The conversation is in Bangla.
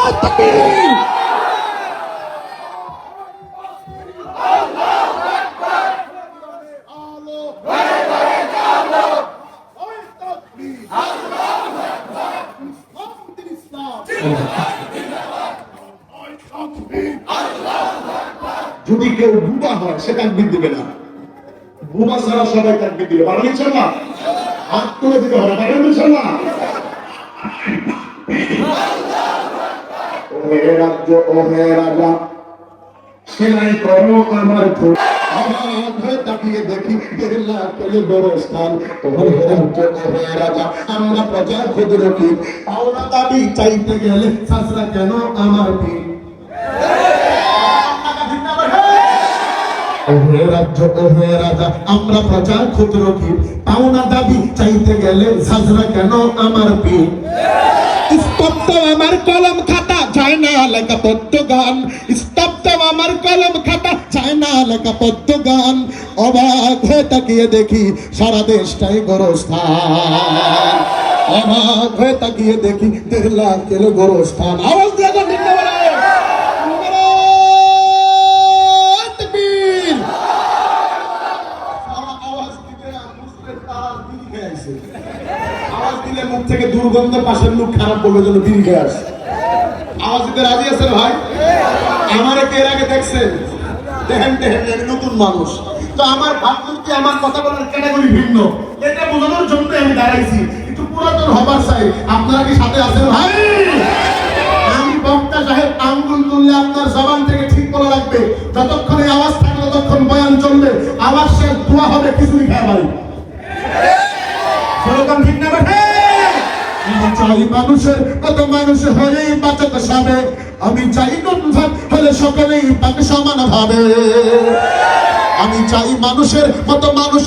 তাকবীর। যদি কেউ বুবা হয় সে তাকবীর দিবে না, বুবা ছাড়া সবাই তাকবীর দিবে। পারেন ইনশাআল্লাহ? হাত তুলে দিতে হবে, পারেন ইনশাআল্লাহ? ও হে রাজ্য, ও হে রাজা, সেলাই করো আমার ভোট। তাকিয়ে দেখি কেরলা কেলে বড় স্থান। ও হে রাজ্য, ও হে রাজা, আমরা প্রজার ক্ষুদ্র কি পাওনা দাবি চাইতে গেলে সাজরা কেন আমার কি। ও হে রাজ্য, ও হে রাজা, আমরা প্রজার ক্ষুদ্র কি পাওনা দাবি চাইতে গেলে সাজরা কেন আমার পি। স্তব্ধ আমার কলম খাতা, যায় না লেখা পদ্য গান। স্তব্ধ আমার কলম খাতা, যায় না লেখা পদ্য গান। অবাক হয়ে তাকিয়ে দেখি সারা দেশটাই গোরস্থান। অবাক হয়ে তাকিয়ে দেখি 1.5 লাখ কিলো গোরস্থান। আওয়াজ দিয়ে ঠিক না বলে? আওয়াজ দিলে মুখ থেকে দুর্গন্ধ, পাশের লোক খারাপ বলবে জন্য বিড়ি খেয়ে আসে। আওয়াজ দিতে রাজি আছেন ভাই? আমার এর আগে দেখছেন? দেখেন দেখেন নতুন মানুষ তো আমার ভাবমূর্তি, আমার কথা বলার ক্যাটাগরি ভিন্ন। এটা বোঝানোর জন্য আমি দাঁড়াইছি, একটু পুরাতন হবার চাই। আপনারা কি সাথে আছেন ভাই? আমি বক্তা সাহেব আঙ্গুল তুললে আপনার জবান থেকে ঠিক বলা লাগবে। যতক্ষণ এই আওয়াজ থাকবে ততক্ষণ বয়ান চলবে। আওয়াজ শেষ, দোয়া হবে, খিচুড়ি খায় ভাই। ঠিক না ভাই? আমি চাই মানুষের কত মানুষ হলেই বাঁচাতে সাবে। আমি চাই নতুন হলে সকলেই পাবে সমান ভাবে। আমি চাই মানুষের মতো মানুষ।